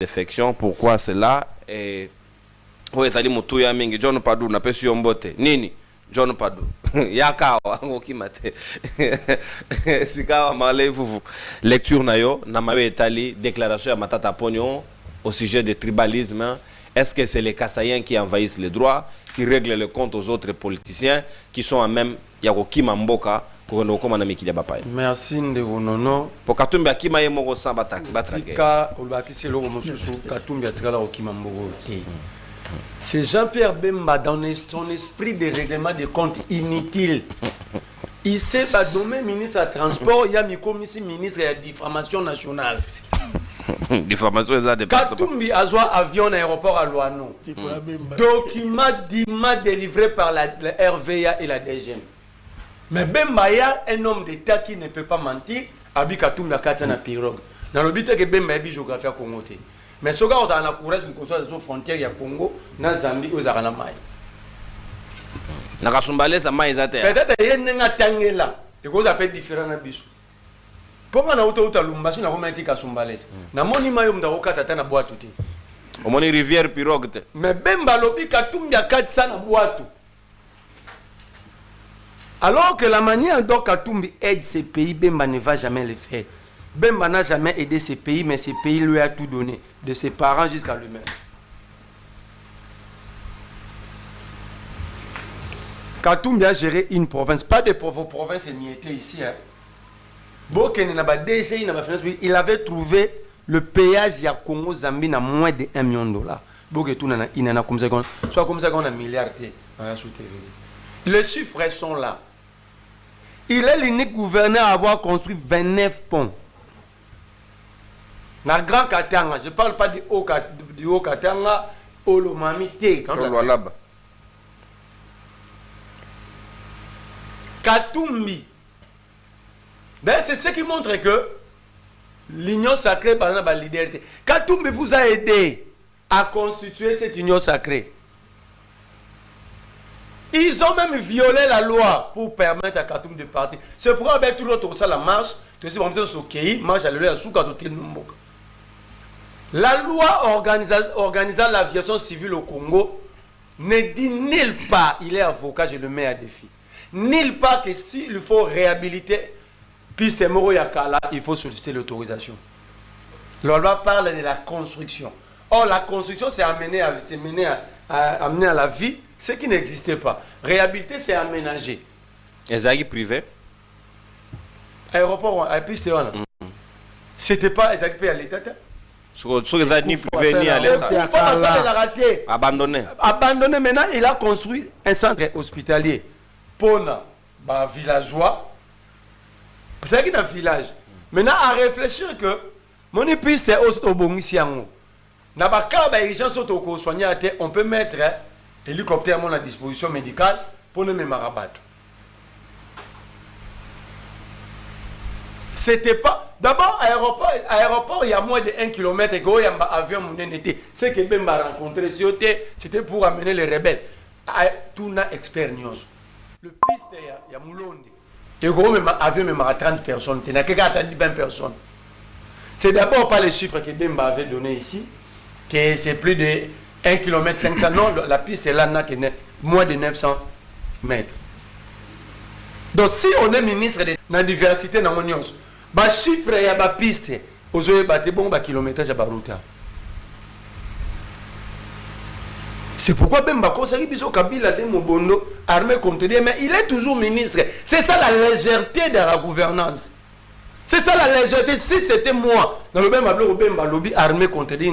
défection. Pourquoi cela? Et où est allé Moutouya Mingi? John Padou n'a pas su mbote. Nini? John Padou. Yakawa, Okimate. Sikawa Malé Vuvu. Lecture Nayo, Namayo Etali, déclaration à Matata Pognon au sujet du tribalisme. Est-ce que c'est les Kassaïens qui envahissent les droits, qui règlent le compte aux autres politiciens, qui sont en même Yakoki Mamboka? Merci Ndegonono. Pour Katumbi Akima et Moro Sambatak. C'est Jean-Pierre Bemba dans son esprit de règlement des comptes inutile. Il s'est nommé ministre de transport, il y a mis commissaire ministre de la diffamation nationale. Diffamation des Katumbi a joué avion à l'aéroport à Loano. Document délivré par la RVA et la DGM. Mais Bemba y a un homme d'État qui ne peut pas mentir. Abi Katumbi a 4 pirogue. Dans le but que Bemba y a géographie à Congo. Mais ce gars, on a la courage de construire des frontières à Congo, dans Zambie, aux Aranamaï. Nakasumbalé, ça m'a été. Peut-être qu'il y a un tangela. Et qu'on appelle différent na bisu. Pourquoi on a auto lumbashi na romain qui Kasumbalé? Na moni mayom da roka tata na boîte tout. Au moni rivière pirogue. Mais Bemba lobi Katumbi a 400 na boîte. Alors que la manière dont Katumbi aide ces pays, Bemba ne va jamais le faire. Bemba n'a jamais aidé ces pays, mais ces pays lui a tout donné, de ses parents jusqu'à lui-même. Katumbi a géré une province, pas de province émiettée ici. Hein. Il avait trouvé le péage à Congo-Zambie à moins de $1 million. Il en a comme ça, soit comme ça qu'on a milliard. Les chiffres sont là. Il est l'unique gouverneur à avoir construit 29 ponts. Dans le Grand Katanga, je ne parle pas du Haut Katanga, Olomamité. Katumbi. C'est ce qui montre que l'union sacrée, par exemple, la leader. Katumbi vous a aidé à constituer cette union sacrée. Ils ont même violé la loi pour permettre à Katumbi de partir. C'est pourquoi avec tout l'autre ça la marche, la loi organisant l'aviation civile au Congo ne dit nulle part, il est avocat, je le mets à défi, nulle part que s'il faut réhabiliter piste Moro Yakala, il faut solliciter l'autorisation. La loi parle de la construction. Or, la construction, c'est amener à la vie ce qui n'existait pas. Réhabiliter, c'est aménager. Les aïeux privés. Aéroport, à piste, c'était pas les aïeux à l'État. Ni privé ni à l'État. Abandonné. Abandonné, maintenant, il a construit un centre hospitalier pour les villageois. C'est qui dans le village. Maintenant, à réfléchir que mon piste est au Bongisiango. Dans le cas de on peut mettre hélicoptère à disposition médicale pour ne même rabattre. C'était pas. D'abord, aéroport, il y a moins de 1 km et il y a un avion. Ce que Bemba a rencontré, c'était pour amener les rebelles. Tout n'a expérience. Le piste, il y a Moulondi. Et il avion même à 30 personnes. Il n'y a que 20 personnes. C'est d'abord pas les chiffres que Bemba avait donnés ici, que c'est plus de 1 km 500. Non, la piste est là, moins de 900 mètres. Donc si on est ministre de la diversité dans l'Union, le chiffre et la piste, on a bon kilométrage à la route. C'est pourquoi Bemba Kosari Biso Kabila de Mobondo, armé contre lui, mais il est toujours ministre. C'est ça la légèreté de la gouvernance. C'est ça la légèreté. Si c'était moi, dans le Bemba lobby armé contre lui,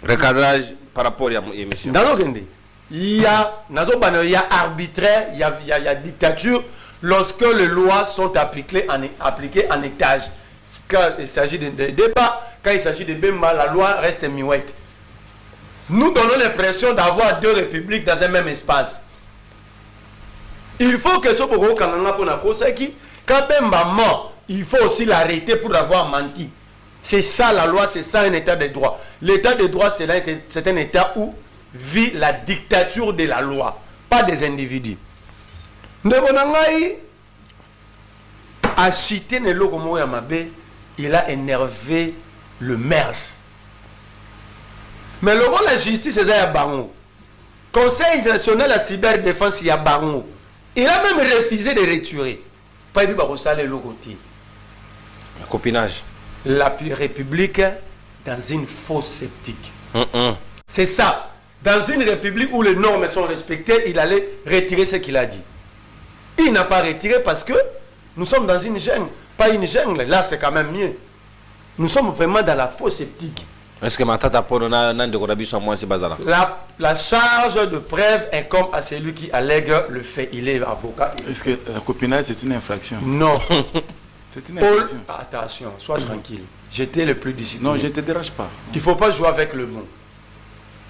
recadrage par rapport à l'émission. Dans le il y a arbitraire, il y a dictature lorsque les lois sont appliquées en étage. Quand il s'agit de débat, quand il s'agit de Bemba, la loi reste miouette. Nous donnons l'impression d'avoir 2 républiques dans un même espace. Il faut que ce Boro Kananga pour la cause qui, quand Bemba ment, il faut aussi l'arrêter pour avoir menti. C'est ça la loi, c'est ça un état de droit. L'état de droit, c'est un état où vit la dictature de la loi, pas des individus. Ndegonangai a cité Nelo Komo Yamabe, il a énervé le MERS. Mais le rôle de la justice, c'est à Bango. Conseil national de cyberdéfense, il y a Bango. Il a même refusé de retirer. Pas eu le côté. Le copinage. La République dans une fausse sceptique. C'est ça. Dans une république où les normes sont respectées, il allait retirer ce qu'il a dit. Il n'a pas retiré parce que nous sommes dans une jungle. Pas une jungle. Là, c'est quand même mieux. Nous sommes vraiment dans la fausse sceptique. Est-ce que Matata Ponona n'a de Korabi soit moins c'est bazar? La charge de preuve incombe à celui qui allègue le fait. Il est avocat. Est-ce que la copinage c'est une infraction? Non. C'est une infraction. Attention, sois tranquille. J'étais le plus discipliné. Non, je ne te dérange pas. Il ne faut pas jouer avec le mot.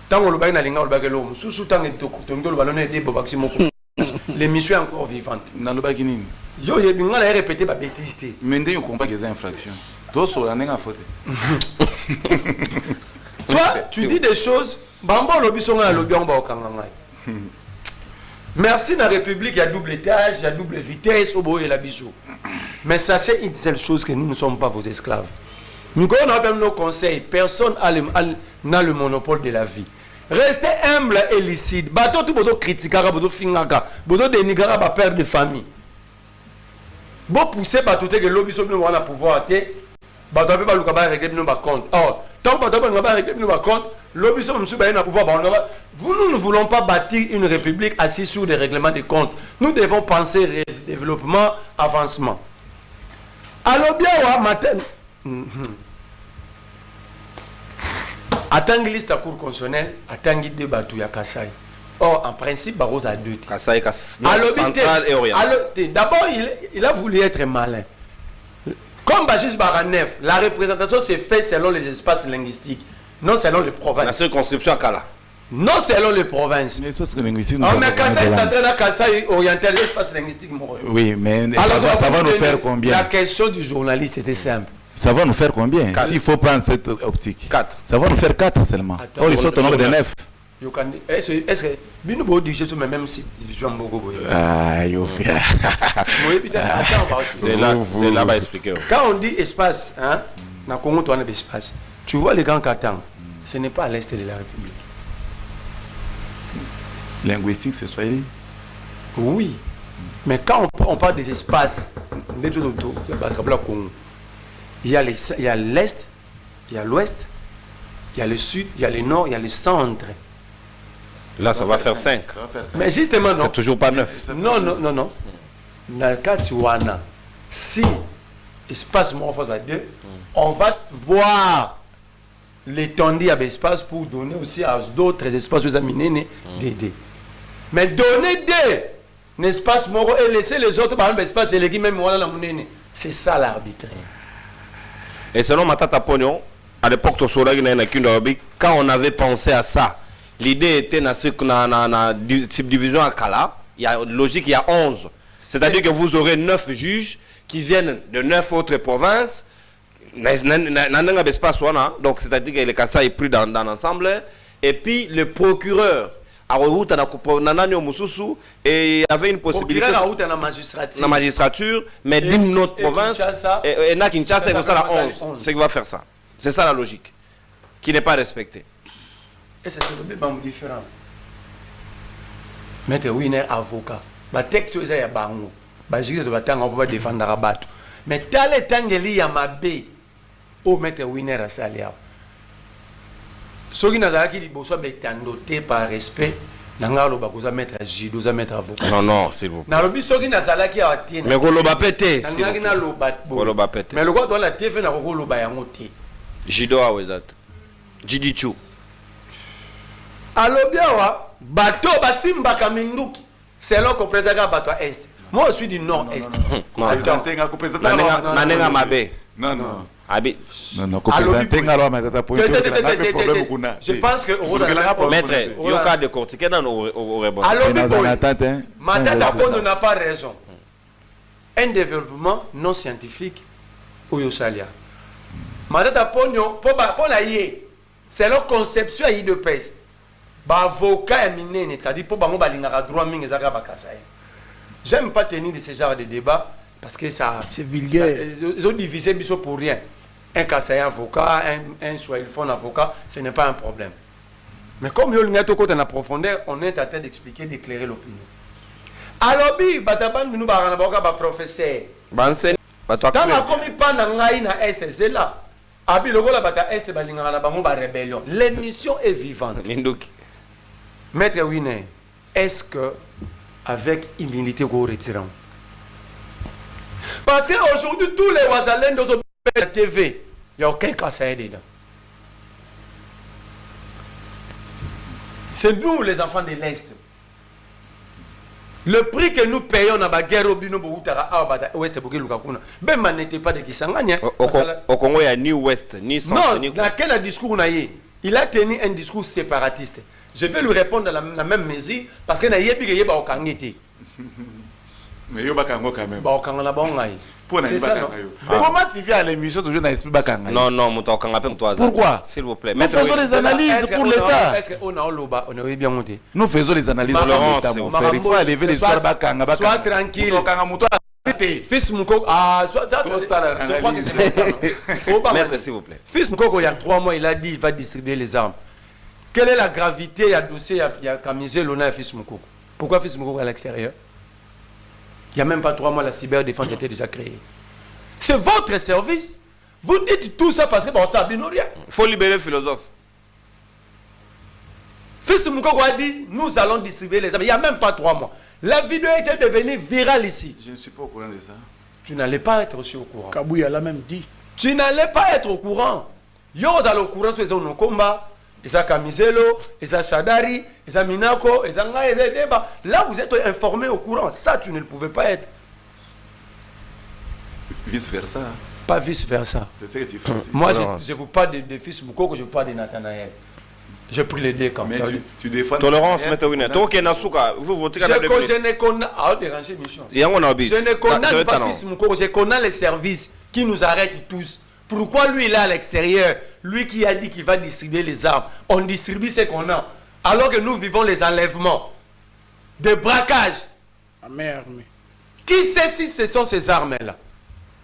Tant que l'on sous tant que l'émission est encore vivante. Yo, il y a répété ma bêtise. Mais on comprend que c'est une infraction. Toi, tu dis des choses. Merci la République, il y a double étage, il y a double vitesse, au bout et la bisou. Mais sachez une seule chose, que nous ne sommes pas vos esclaves. Nous avons même nos conseils. Personne n'a le monopole de la vie. Restez humble et lucide. Bateau tout bodo critiquer, bodo fingaka, bodo dénigrer ba père de famille. Bon pousser bateau que lobby sur nous on a pouvoir té. Bateau pas luka ba régler nos compte. Or, tant bateau pas ba régler nos compte, lobby sur nous ba na pouvoir ba. Nous ne voulons pas bâtir une république assise sur des règlements de compte. Nous devons penser développement, avancement. Alors bien wa matin. Attends liste à cour constitutionnelle, attends de Batou ya Kassai. Or, en principe, Barros a deux. Kassai, central et oriental. D'abord, il a voulu être malin. Comme Bajis Baranef, la représentation s'est faite selon les espaces linguistiques, non selon les provinces. La circonscription à Kala. Non selon les provinces. Mais espace linguistique. Mais Kassai central, Kassai oriental, l'espace linguistique. Oui, mais alors, ça va nous faire combien? La question du journaliste était simple. Ça va nous faire combien? S'il faut prendre cette optique. 4. Ça va nous faire 4 seulement. Or, ils sont au nombre de 9. Est-ce que nous pouvons dire sur même site division Bogo? Ah, yo. C'est là va expliquer. Quand on dit espace, hein, dans Congo, tu as un espace. Tu vois les grands Katang, ce n'est pas à l'est de la République. Linguistique, c'est Swahili? Oui. Mais quand on parle des espaces, il y a l'est, il y a l'ouest, il y a le sud, il y a le nord, il y a le centre. Là, ça va faire 5. Mais justement, non. C'est toujours pas 9. Non. Dans le cas de Wana, si espace morphose va 2, on va voir l'étendue à l'espace pour donner aussi à d'autres espaces aux amis d'aider. Mais donner un espace moro et laisser les autres par l'espace et les guillemets c'est ça l'arbitraire. Et selon Matata Pognon, à l'époque quand on avait pensé à ça, l'idée était dans cette division à Kala, il y a logique, il y a 11. C'est-à-dire que vous aurez 9 juges qui viennent de 9 autres provinces. Donc c'est-à-dire que le Kassa est pris dans l'ensemble. Et puis le procureur, et il y avait une possibilité dans la magistrature, mais d'une autre province, et Kinshasa, c'est ça la 11. C'est qui va faire ça. C'est ça la logique, qui n'est pas respectée. Et c'est un débat différent. Maître Winer, avocat. Le texte est à Bango. Le juge doit défendre la rabat. Mais tel est Tangeli Yamabe. Oh, Maître Winer à Salia. Ce qui n'a pas été noté par respect, Nangalo Bakuza mettre Jido, mettre avocat. Non, s'il vous plaît. Narobi Sogi Nazalaki a été. Mais Goloba pété. Mais le roi doit la TV n'a pas Goloba Yamote. Jido a Wezat. Jidichu. Alors bien, bateau Basimba Kaminduki. C'est là qu'on présente un bateau est. Moi, je suis du nord-est. Nanenga Mabe. Non. Abi. Non, je pense que maître, il y a un cas de cortiquer dans nos rebonds. Alors, Matata Pono n'a pas raison. Un développement non scientifique au Yosalia. Matata Pono, pour la yé, c'est leur conception à de pèse. Avocat est miné, c'est-à-dire pour que droit mingi zaka bakasai. J'aime pas tenir de ce genre de débat parce que ça c'est vulgaire. Ils ont divisé biso pour rien. un Kassai avocat, un Swahiliphone avocat, ce n'est pas un problème. Mais comme il y a tout en profondeur, on est en train d'expliquer, d'éclairer l'opinion. Alors, bataban nous baranaboka ba professeur. Bansen Tant comme pas na est c'est là. Abi le gola bata est balinga na bango ba rébellion. L'émission est vivante. Maître Winner, est-ce que avec humilité vous retirez? Parce qu'aujourd'hui tous les Ouazalènes dans la TV, il n'y a aucun cas ça dedans. C'est nous les enfants de l'Est. Le prix que nous payons dans la guerre au Bino Boutara, Ouest Boké Lukakuna, ben n'était pas de Kisangania. Au Congo, il y a ni Ouest, ni Centre. Non, dans quel discours il a tenu un discours séparatiste. Je vais lui répondre dans la même mesure parce que il y a un mais il y a quand même. C'est ça, non? Comment tu viens à l'émission toujours dans l'esprit Bakanga? Non, non, pourquoi? S'il vous plaît. Nous faisons les analyses pour l'État. Est-ce qu'on a bien monté? Nous faisons les analyses pour l'État, mon frère. Il faut élever l'histoire Bakanga. Sois tranquille. Fils Moukoko, je crois que c'est Maître, s'il vous plaît. Fils Moukoko, il y a 3 mois, il a dit qu'il va distribuer les armes. Quelle est la gravité? Il y a dossier, il y a camisé l'honneur à Fils Moukoko. Pourquoi Fils Moukoko est à l'extérieur? Il n'y a même pas 3 mois, la cyberdéfense était déjà créée. C'est votre service. Vous dites tout ça parce que bon, ça n'a rien. Il faut libérer le philosophe. Fils Moukoko a dit, nous allons distribuer les armes. Il n'y a même pas 3 mois. La vidéo était devenue virale ici. Je ne suis pas au courant de ça. Tu n'allais pas être aussi au courant. Kabouya l'a même dit. Tu n'allais pas être au courant. Yo, vous allez au courant sur les zones combat. Isa Kamizelo, Isa Shadari, Isa Minako, Isa Nga, Isa Deba. Là, vous êtes informé au courant. Ça, tu ne le pouvais pas être. Vice versa. Pas vice versa. C'est ce que tu fais aussi. Moi, je ne veux pas de fils Moukoko, je ne veux pas de Nathanaël. J'ai pris les deux comme mais ça. Tu défends. Tolérance, Maître Winner. Donc, il y a Nasuka. Vous votez quand même. Je ne connais pas fils Moukoko, je connais les services qui nous arrêtent tous. Pourquoi lui il est à l'extérieur? Lui qui a dit qu'il va distribuer les armes. On distribue ce qu'on a. Alors que nous vivons les enlèvements, des braquages. Qui sait si ce sont ces armes-là?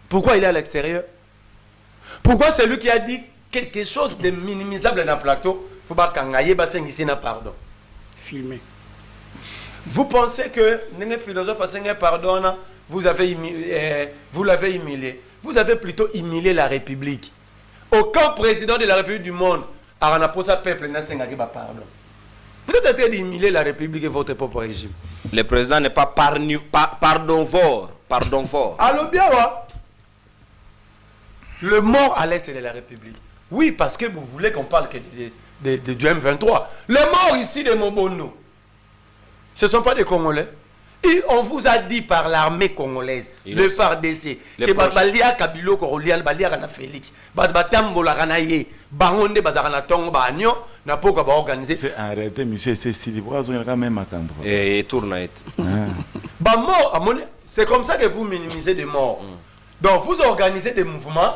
Pourquoi il est à l'extérieur? Pourquoi c'est lui qui a dit quelque chose de minimisable dans le plateau? Il faut pas qu'Angaye Basseng ici n'a pardon. Filmé. Vous pensez que les philosophes a pardon, vous l'avez humilié. Vous avez plutôt humilié la République. Aucun président de la République du monde n'a posé à peuple n'a pardon. Vous êtes en train d'humilier la République et votre propre régime. Le président n'est pas pardon-fort. Pardon-fort. Alors bien, le mort à l'est de la République. Oui, parce que vous voulez qu'on parle que du M23. Le mort ici de Mobondo, ce ne sont pas des Congolais. Et on vous a dit par l'armée congolaise, le FARDC, que Balia Kabilo Korolial, Balia Rana Félix, Batambola Ranaye, Bangonde Bazarana Tongo Bagno, n'a pas organisé. C'est arrêté, monsieur, c'est si libre, il y a quand même un camp. Et tourne. C'est comme ça que vous minimisez des morts. Donc vous organisez des mouvements,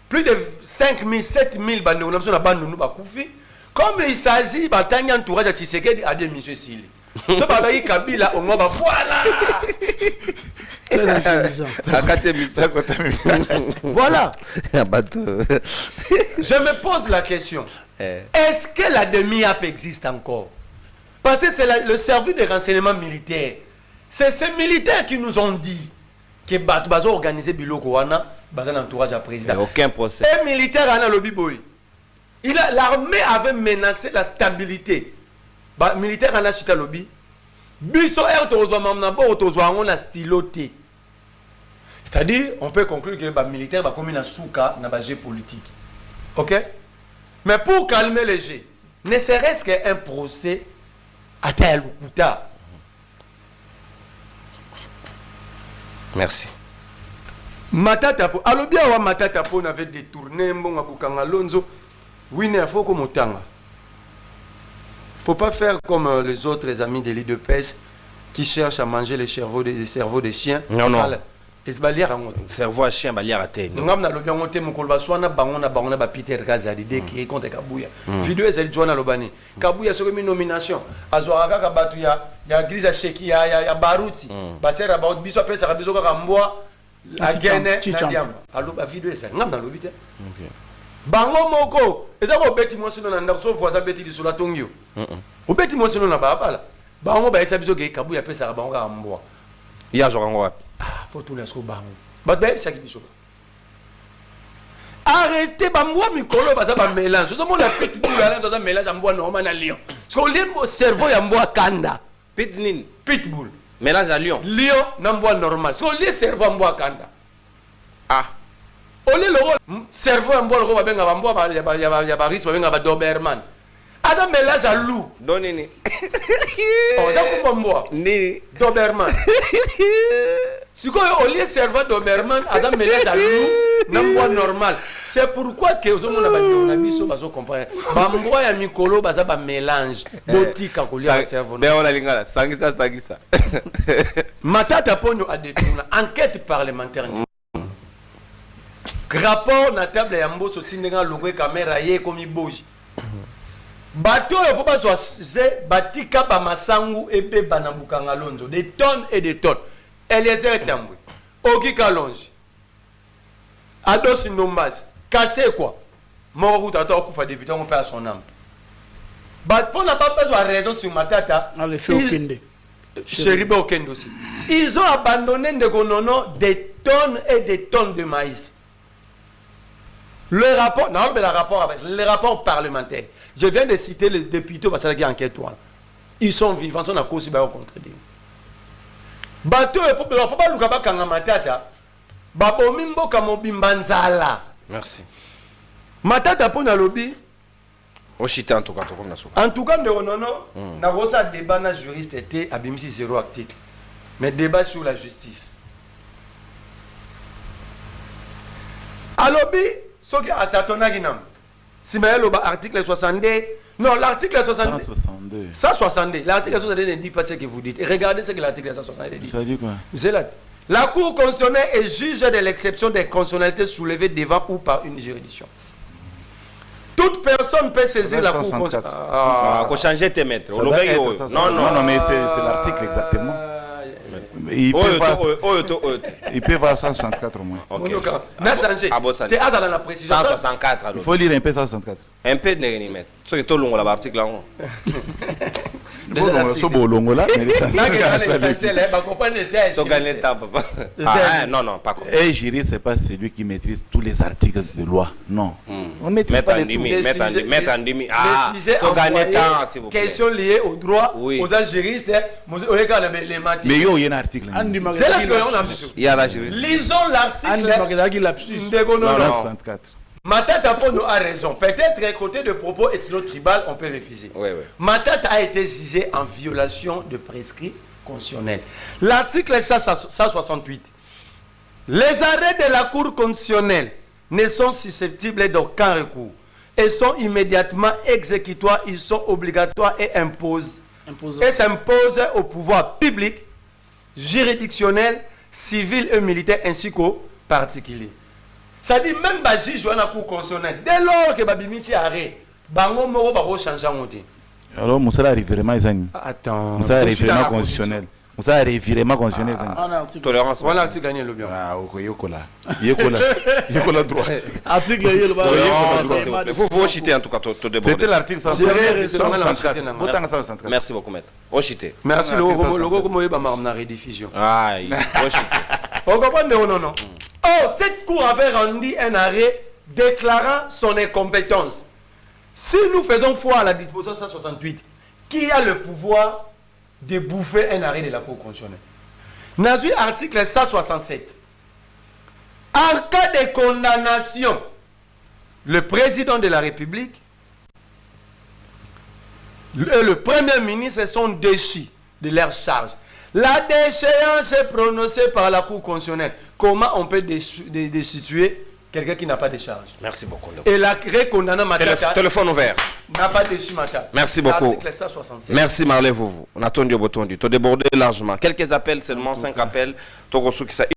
plus de 5 000, 7 000 bandes, comme il s'agit d'un entourage à Tshisekedi à des monsieur Sili. Ce bagaille Kabila au moins voilà. Voilà. Je me pose la question. Est-ce que la demi-app existe encore? Parce que c'est le service de renseignement militaire. C'est ces militaires qui nous ont dit que Bazo organisé Biloko Wana, Bazo l'entourage à président. Aucun procès. Un militaire à lobby boy. L'armée avait menacé la stabilité. Militaire à la chita lobby. Biso on a styloté. C'est-à-dire, on peut conclure que les militaires va comme une souka dans le politique. Ok? Mais pour calmer les jeux, ne serait-ce qu'un procès à tel ou tard. Merci. Matatapo. Alors bien, Matatapo avait détourné Mbonga Bukanga Lonzo. Oui, il faut comme autant. Il ne faut pas faire comme les autres amis de l'IDPS qui cherchent à manger les cerveaux des chiens. Non, non. Cerveau à chien, balière à terre. Nous avons le monté mon colba soit na bango na Peter Gazadide qui est contre Kabouya. Vidéo est Joana Lobani. Kabouya sur une nomination. Azoaka Kabatu ya Grisa Sheki ya Baruti. Basera ba biso pesa biso ka mboa agene nadiam aloba video esa ngam na lobite bango moko eza ko beti mo sino na ndako so voisin beti di sula tongio o beti mo sino na bala bango ba esa biso ke kabu ya pesa bango ka mbwa ya jokango wapi faut tout laisser bango ba be sa ki biso arrêtez bambwa mikolo baza ba mélange zo mona pitbull ala zo mélange mbwa normal na lion so limbo cerveau ya mbwa kanda pitbull mélange à lion na mbwa normal so le cerveau mbwa kanda ole lo cerveau ya mbwa ko benga mbwa ya ba risque benga ba doberman ada mélange à loup donini da ko mbwa ni doberman siko ole cerveau doberman ada mélange à loup na mbwa normal. C'est pourquoi que aux hommes na biso bazo comprendre bambwa ya mikolo baza ba mélange botika kolia cerveau be ona lingala sangisa Matata Ponyo a détourné enquête parlementaire rapport na table ya mboso tindinga logo caméra ye komi boji bato yo po bazo ze batika ba masangu ebe banabuka ngalonzo des tonnes et des tonnes Eliezer Tambwe Ogi Kalonji Ados Ndombasi cassé quoi mon route attend kufa député on perd son âme pour n'a pas besoin de raison sur Matata le fait Okende Chéribe Okende aussi ils ont abandonné des tonnes et des tonnes de maïs. Le rapport non mais le rapport avec les rapports parlementaires je viens de citer les députés parce qu'il y a enquête toi ils sont vivants sont à cause de contredire bateau et pour pas luka ba kanga Matata babomi mboka mobimba nzala. Merci. Matata pona lobby. Oshite en tout cas comme na en tout cas non na rosa débat na juriste était abimisi 0 article. Mais débat sur la justice. A lobby soki atatona ginam. Si mais le article 62 non l'article 62 162 l'article 62 ne dit pas ce que vous dites et regardez ce que l'article 162 dit. Ça dit quoi? C'est là. La Cour constitutionnelle est juge de l'exception des constitutionnalités soulevées devant ou par une juridiction. Toute personne peut saisir la Cour constitutionnelle. Faut changer tes maîtres. Non, mais c'est l'article exactement. Il peut voir 164 au moins. n'a changé. Tu as dans la précision. 164. Il faut lire un peu 164. Un peu de réunimètre. Ce qui est tout long l'article là. Non, pas comme ça. Et juriste, c'est pas celui qui maîtrise tous les articles de loi. Non. On maîtrise pas les mettre en demi. Question liée au droit, aux juristes, mais il y a un article. C'est là que on a il y a la juriste. Lisons l'article. 164. Matata Pono a raison. Peut-être côté de propos ethno-tribal, on peut refuser. Matata a été jugé en violation de prescrits constitutionnels. L'article 168. Les arrêts de la Cour constitutionnelle ne sont susceptibles d'aucun recours et sont immédiatement exécutoires. Ils sont obligatoires et s'imposent au pouvoir public, juridictionnel, civil et militaire ainsi qu'aux particuliers. Ça dit même les juges dans la Cour constitutionnelle. Dès lors que Babimisi arrête, Bango Moro va changer en mode. Alors, Moussa a revirement Izani. Attends. Moussa a revirement constitutionnel. Moussa a revirement constitutionnel. Tolérance. Voilà l'article gagné le bien. Ah, ok, Yokola. Yokola droit. Article il faut chiter en tout cas. C'était l'article 164. Merci beaucoup, maître. Au chiter. Merci, le logo comme il va m'amener à rediffusion. Ah, il faut chiter. On comprend non. Oh, cette cour avait rendu un arrêt déclarant son incompétence. Si nous faisons foi à la disposition 168, qui a le pouvoir de bouffer un arrêt de la Cour constitutionnelle? Nazui article 167. En cas de condamnation, le président de la République et le Premier ministre sont déchus de leur charge. La déchéance est prononcée par la Cour constitutionnelle. Comment on peut destituer quelqu'un qui n'a pas de charge? Merci beaucoup. Et la condamnant Matata. Téléphone ouvert. N'a pas déchu Matata. Merci beaucoup. Article 167. Merci Marley vous. On a tourné au bouton du. Tu as débordé largement. Quelques appels seulement, 5 appels.